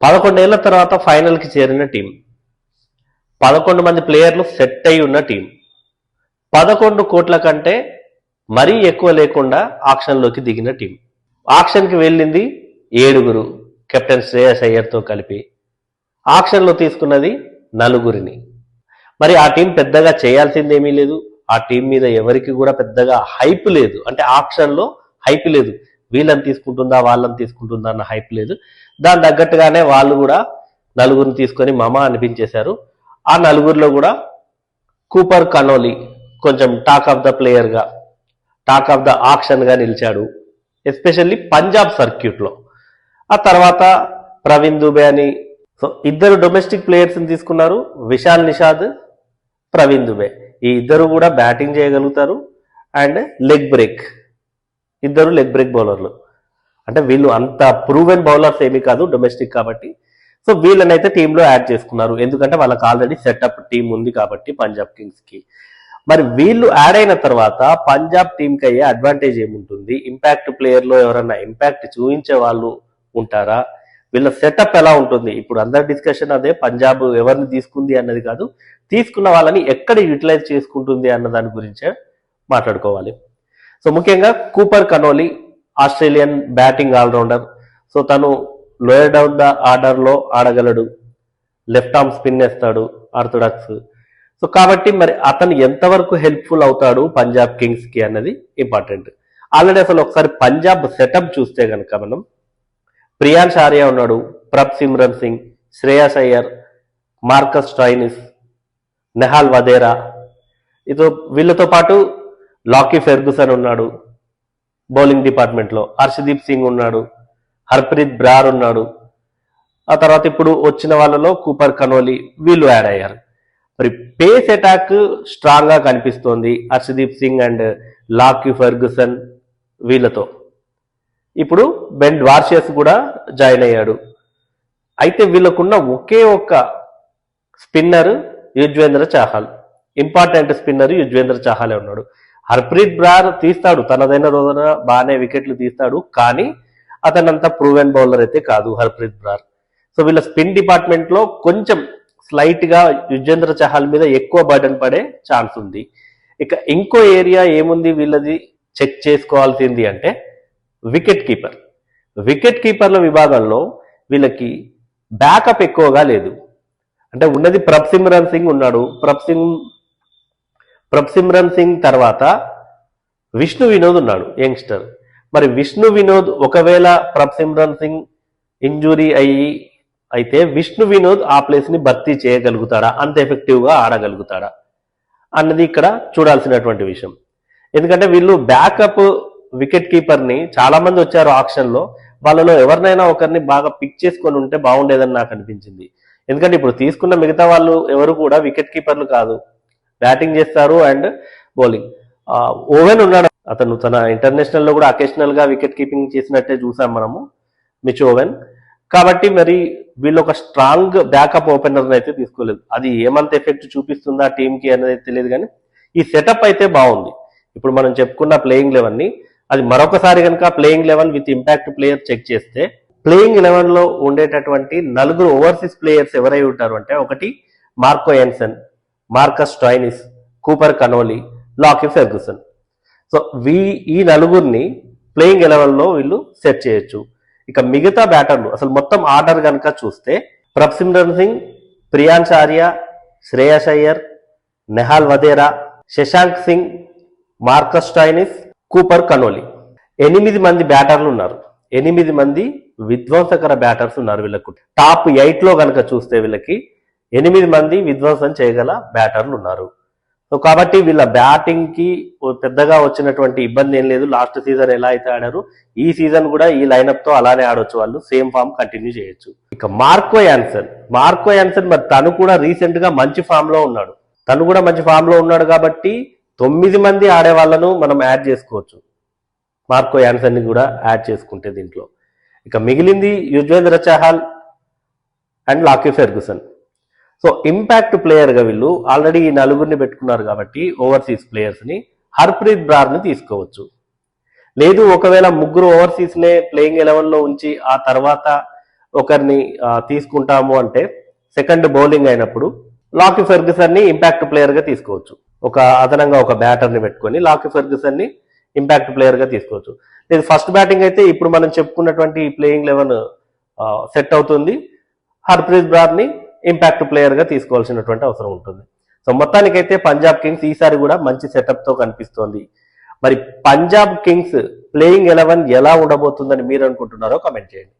11 ఏళ్ల తర్వాత ఫైనల్కి చేరిన టీం, 11 మంది ప్లేయర్లు సెట్ అయి ఉన్న టీం, 11 కోట్ల కంటే మరీ ఎక్కువ లేకుండా ఆక్షన్లోకి దిగిన టీం. ఆక్షన్కి వెళ్ళింది 7 కెప్టెన్ శ్రేయస్ అయ్యర్తో కలిపి. ఆక్షన్లో తీసుకున్నది 4. మరి ఆ టీం పెద్దగా చేయాల్సిందేమీ లేదు. ఆ టీం మీద ఎవరికి కూడా పెద్దగా హైప్ లేదు. అంటే ఆక్షన్లో హైప్ లేదు, వీళ్ళని తీసుకుంటుందా వాళ్ళని తీసుకుంటుందా అన్న హైప్ లేదు. దాని తగ్గట్టుగానే వాళ్ళు కూడా 4 తీసుకొని మమ అనిపించేశారు. ఆ 4లో కూడా కూపర్ కనోలీ కొంచెం టాక్ ఆఫ్ ద ప్లేయర్గా, టాక్ ఆఫ్ ద ఆక్షన్గా నిలిచాడు, ఎస్పెషల్లీ పంజాబ్ సర్క్యూట్లో. ఆ తర్వాత ప్రవీణ్ దుబే అని, సో 2 డొమెస్టిక్ ప్లేయర్స్ని తీసుకున్నారు, విశాల్ నిషాద్, ప్రవీణ్ దుబే. ఈ 2 కూడా బ్యాటింగ్ చేయగలుగుతారు and leg break, 2 leg break బౌలర్లు. అంటే వీళ్ళు అంత ప్రూవెన్ బౌలర్స్ ఏమీ కాదు డొమెస్టిక్ కాబట్టి. సో వీళ్ళనైతే టీంలో యాడ్ చేసుకున్నారు, ఎందుకంటే వాళ్ళకి ఆల్రెడీ సెటప్ టీం ఉంది కాబట్టి పంజాబ్ కింగ్స్కి. మరి వీళ్ళు యాడ్ అయిన తర్వాత పంజాబ్ టీంకి అయ్యే అడ్వాంటేజ్ ఏముంటుంది? ఇంపాక్ట్ ప్లేయర్లో ఎవరన్నా ఇంపాక్ట్ చూపించే వాళ్ళు ఉంటారా? వీళ్ళ సెటప్ ఎలా ఉంటుంది? ఇప్పుడు అందరి డిస్కషన్ అదే, పంజాబ్ ఎవరిని తీసుకుంది అన్నది కాదు, తీసుకున్న వాళ్ళని ఎక్కడ యూటిలైజ్ చేసుకుంటుంది అన్న దాని గురించే మాట్లాడుకోవాలి. సో ముఖ్యంగా Cooper Connolly Australian batting all rounder. So తను లోయర్ డౌన్ ద ఆర్డర్లో ఆడగలడు, లెఫ్ట్ ఆర్మ్ స్పిన్ వేస్తాడు, ఆర్థోడాక్స్. సో కాబట్టి మరి అతను ఎంతవరకు హెల్ప్ఫుల్ అవుతాడు పంజాబ్ కింగ్స్కి అన్నది ఇంపార్టెంట్. ఆల్రెడీ అసలు ఒకసారి పంజాబ్ సెటప్ చూస్తే కనుక మనం, ప్రియాన్స్ ఆర్యా ఉన్నాడు, ప్రభ్ సిమ్రన్ సింగ్, శ్రేయస్ అయ్యర్, మార్కస్ స్టాయినిస్, నెహాల్ వదేరా, వీళ్ళతో పాటు లాకీ ఫెర్గుసన్ ఉన్నాడు బౌలింగ్ డిపార్ట్మెంట్లో, హర్షదీప్ సింగ్ ఉన్నాడు, హర్ప్రీత్ బ్రార్ ఉన్నాడు. ఆ తర్వాత ఇప్పుడు వచ్చిన వాళ్ళలో కూపర్ కనోలీ, వీళ్ళు యాడ్ అయ్యారు. మరి పేస్ అటాక్ స్ట్రాంగ్ గా కనిపిస్తోంది Harshdeep Singh and Lockie Ferguson వీళ్ళతో. ఇప్పుడు బెన్ వార్షియస్ కూడా జాయిన్ అయ్యాడు. అయితే వీళ్ళకున్న ఒకే ఒక్క spinner Yuzvendra Chahal, important spinner Yuzvendra చాహలే ఉన్నాడు. హర్ప్రీత్ బ్రార్ తీస్తాడు, తనదైన రోజున బాగానే వికెట్లు తీస్తాడు, కానీ అతనంతా ప్రూవెన్ బౌలర్ అయితే కాదు హర్ప్రీత్ బ్రార్. సో వీళ్ళ స్పిన్ డిపార్ట్మెంట్ లో కొంచెం స్లైట్ గా యుజ్వేంద్ర చహల్ మీద ఎక్కువ బర్డన్ పడే ఛాన్స్ ఉంది. ఇక ఇంకో ఏరియా ఏముంది వీళ్ళది చెక్ చేసుకోవాల్సింది అంటే వికెట్ కీపర్. వికెట్ కీపర్ల విభాగంలో వీళ్ళకి బ్యాకప్ ఎక్కువగా లేదు. అంటే ఉన్నది ప్రభ్ సిమ్రన్ సింగ్ ఉన్నాడు, ప్రభ్ సిమ్రన్ సింగ్ తర్వాత విష్ణు వినోద్ ఉన్నాడు యంగ్స్టర్. మరి విష్ణు వినోద్ ఒకవేళ ప్రభ్ సిమ్రన్ సింగ్ ఇంజురీ అయితే విష్ణు వినోద్ ఆ ప్లేస్ ని భర్తీ చేయగలుగుతాడా, అంత ఎఫెక్టివ్ గా ఆడగలుగుతాడా అన్నది ఇక్కడ చూడాల్సినటువంటి విషయం. ఎందుకంటే వీళ్ళు బ్యాకప్ వికెట్ కీపర్ ని చాలా మంది వచ్చారు ఆప్షన్ లో, వాళ్ళలో ఎవరినైనా ఒకరిని బాగా పిక్ చేసుకొని ఉంటే బాగుండేదని నాకు అనిపించింది. ఎందుకంటే ఇప్పుడు తీసుకున్న మిగతా వాళ్ళు ఎవరు కూడా వికెట్ కీపర్లు కాదు, బ్యాటింగ్ చేస్తారు అండ్ బౌలింగ్. ఓవెన్ ఉన్నాడు, అతను తన ఇంటర్నేషనల్ లో కూడా అకేషనల్ గా వికెట్ కీపింగ్ చేసినట్టే చూసాం మనము, మిచ్ ఓవెన్. కాబట్టి మరి వీళ్ళు ఒక స్ట్రాంగ్ బ్యాకప్ ఓపెనర్ అయితే తీసుకోలేదు. అది ఏమంత ఎఫెక్ట్ చూపిస్తుందా టీంకి అనేది తెలియదు, కానీ ఈ సెటప్ అయితే బాగుంది. ఇప్పుడు మనం చెప్పుకున్న ప్లేయింగ్ 11 ని అది మరొకసారి కనుక playing 11 with impact player check చేస్తే, ప్లేయింగ్ 11 లో ఉండేటటువంటి 4 ఓవర్సీస్ ప్లేయర్స్ ఎవరై ఉంటారు అంటే, ఒకటి Marco Jansen, Marcus Stoinis, Cooper Connolly, Lockie Ferguson. So ఈ 4ని ప్లేయింగ్ 11 లో వీళ్ళు సెట్ చేయొచ్చు. ఇక మిగతా బ్యాటర్లు అసలు మొత్తం ఆర్డర్ కనుక చూస్తే, Prabh Simran Singh, Priyansh Arya, Shreyas Iyer, Nehal Wadhera, Shashank Singh, Marcus Stoinis, Cooper Connolly, 8 మంది బ్యాటర్లు ఉన్నారు. 8 మంది విధ్వంసకర బ్యాటర్స్ ఉన్నారు వీళ్ళకు. టాప్ 8 లో కనుక చూస్తే వీళ్ళకి 8 మంది విధ్వంసం చేయగల బ్యాటర్లు ఉన్నారు. సో కాబట్టి వీళ్ళ బ్యాటింగ్ కి పెద్దగా వచ్చినటువంటి ఇబ్బంది ఏం లేదు. లాస్ట్ సీజన్ ఎలా అయితే ఆడారు, ఈ సీజన్ కూడా ఈ లైనప్ తో అలానే ఆడొచ్చు, వాళ్ళు సేమ్ ఫామ్ కంటిన్యూ చేయొచ్చు. ఇక మార్కో యాన్సన్ మరి తను కూడా రీసెంట్ గా మంచి ఫామ్ లో ఉన్నాడు, కాబట్టి 9 మంది ఆడే వాళ్ళను మనం యాడ్ చేసుకోవచ్చు, మార్కో యాన్సన్ ని కూడా యాడ్ చేసుకుంటే దీంట్లో. ఇక మిగిలింది Yuzvendra Chahal and Lockie Ferguson. So impact player గా వీళ్ళు ఆల్రెడీ ఈ 4ని పెట్టుకున్నారు కాబట్టి ఓవర్సీస్ ప్లేయర్స్ ని హర్ప్రీత్ బ్రార్ ని తీసుకోవచ్చు. లేదు ఒకవేళ 3 ఓవర్సీస్ నే ప్లేయింగ్ 11 లో ఉంచి ఆ తర్వాత ఒకరిని తీసుకుంటాము అంటే సెకండ్ బౌలింగ్ అయినప్పుడు లాకీ ఫెర్గ్యూసన్ ని ఇంపాక్ట్ ప్లేయర్ గా తీసుకోవచ్చు. అదనంగా ఒక బ్యాటర్ ని పెట్టుకొని లాకీ ఫెర్గ్యూసన్ ని ఇంపాక్ట్ ప్లేయర్ గా తీసుకోవచ్చు. లేదు ఫస్ట్ బ్యాటింగ్ అయితే ఇప్పుడు మనం చెప్పుకున్నటువంటి ప్లేయింగ్ 11 సెట్ అవుతుంది. హర్ప్రీత్ బ్రార్ ని ఇంపాక్ట్ ప్లేయర్ గా తీసుకోవాల్సినటువంటి అవసరం ఉంటుంది. సో మొత్తానికైతే పంజాబ్ కింగ్స్ ఈసారి కూడా మంచి సెటప్ తో కనిపిస్తోంది. మరి పంజాబ్ కింగ్స్ ప్లేయింగ్ 11 ఎలా ఉండబోతుందని మీరు అనుకుంటున్నారో కామెంట్ చేయండి.